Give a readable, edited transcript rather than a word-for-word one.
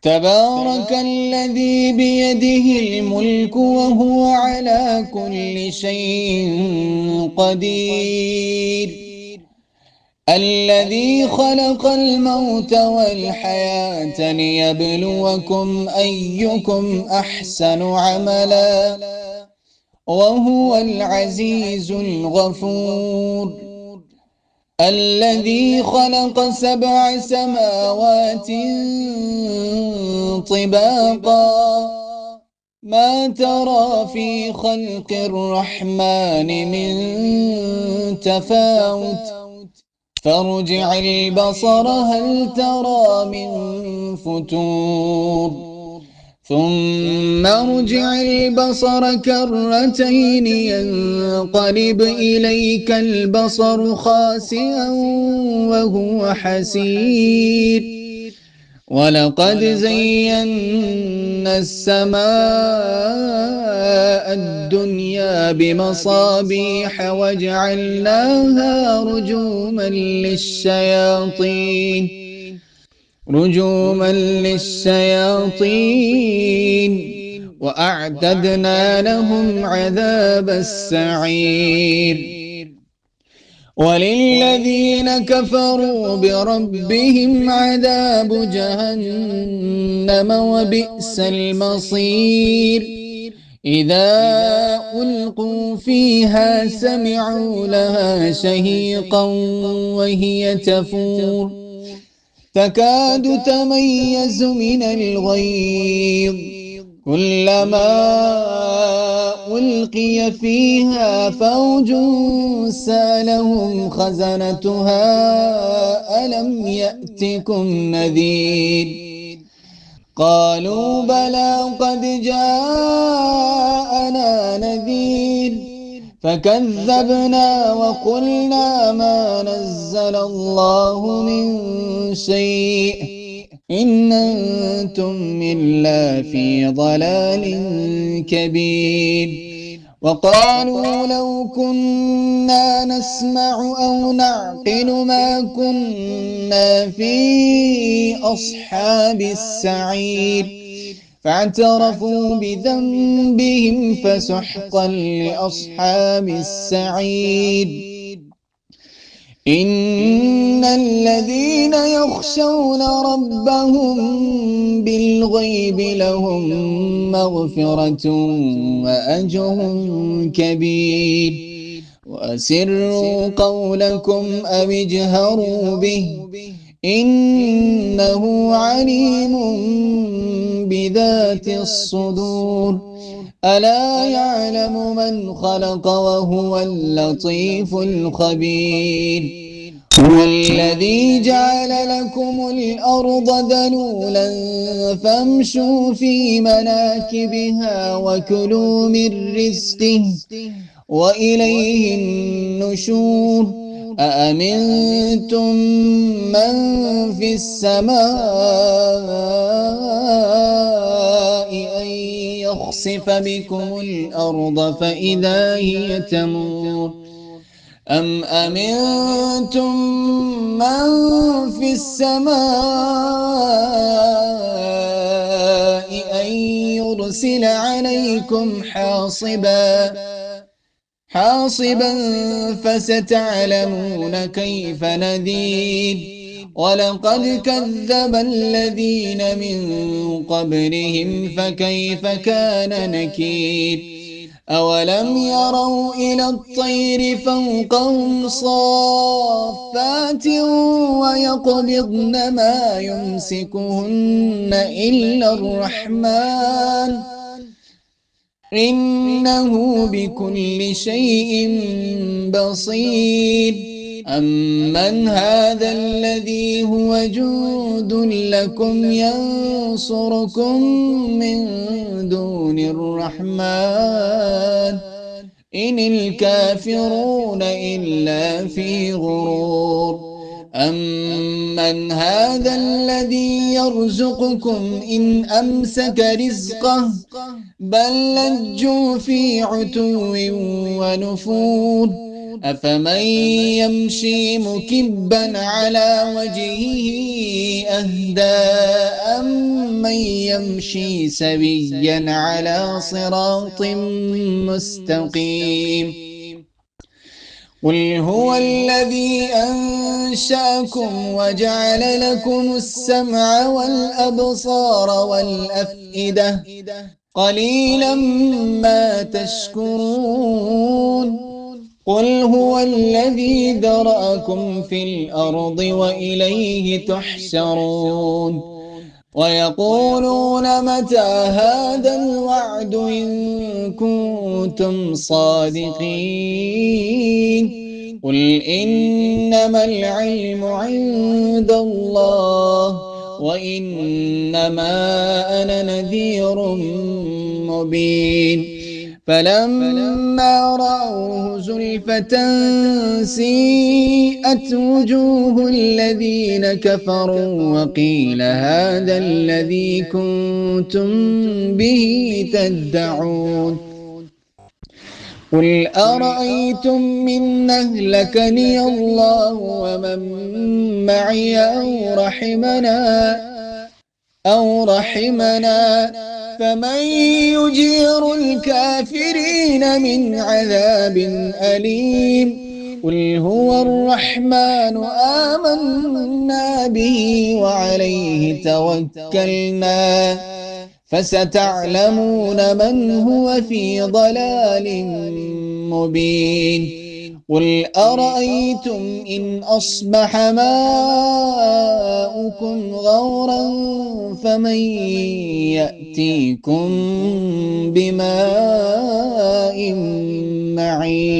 تبارك الذي بيده الملك وهو على كل شيء قدير. الذي خلق الموت والحياة ليبلوكم أيكم أحسن عملا وهو العزيز الغفور. الذي خلق 7 سماوات طباقا ما ترى في خلق الرحمن من تفاوت فارجع البصر هل ترى من فطور ثم ارجع البصر كرتين ينقلب إليك البصر خاسئا وهو حسير. ولقد زينا السماء الدنيا بمصابيح وجعلناها رجوما للشياطين وأعتدنا لهم عذاب السعير. وللذين كفروا بربهم عذاب جهنم وبئس المصير. إذا ألقوا فيها سمعوا لها شهيقا وهي تفور تكاد تميز من الغيظ كلما ألقي فيها فوج سألهم خزنتها ألم يأتكم نذير قالوا بلى قد جاءنا نذير فكذبنا وقلنا ما نزل الله من شيء إن أنتم إلا في ضلال كبير. وقالوا لو كنا نسمع أو نعقل ما كنا في أصحاب السعير فاعترفوا بذنبهم فسحقا لأصحاب السعير. إن الذين يخشون ربهم بالغيب لهم مغفرة وأجر كبير. وأسروا قولكم أو اجهروا به إنه عليم بذات الصدور. ألا يعلم من خلق وهو اللطيف الخبير. هو الذي جعل لكم الأرض ذلولا فامشوا في مناكبها وكلوا من رزقه وإليه النشور. أأمنتم من في السماء أن يخسف بكم الأرض فإذا هي تمور أم أمنتم من في السماء أن يرسل عليكم حاصبا فستعلمون كيف نذير. ولقد كذب الذين من قبلهم فكيف كان نكير. أولم يروا إلى الطير فوقهم صافات ويقبضن ما يمسكهن إلا الرحمن إنه بكل شيء بصير. أمن هذا الذي هو جند لكم ينصركم من دون الرحمن إن الكافرون إلا في غرور. أمن هذا الذي يرزقكم إن أمسك رزقه بل لجوا في عتو ونفور. أفمن يمشي مكبا على وجهه أهدى أمن يمشي سويا على صراط مستقيم قل هو الذي أنشأكم وجعل لكم السمع والأبصار والأفئدة قليلا ما تشكرون قل هو الذي ذرأكم في الأرض وإليه تحشرون ويقولون متى هذا الوعد إن كنتم صادقين قل إنما العلم عند الله وإنما أنا نذير مبين فلما رأوه زلفة سيئت وجوه الذين كفروا وقيل هذا الذي كنتم به تدعون قل أرأيتم من أهلكني الله ومن معي أو رحمنا فمن يجير الكافرين من عذاب أليم قل هو الرحمن آمنا به وعليه توكلنا فستعلمون من هو في ضلال مبين قل أرأيتم إن أصبح ماؤكم غورا فمن يأتيكم بماء معين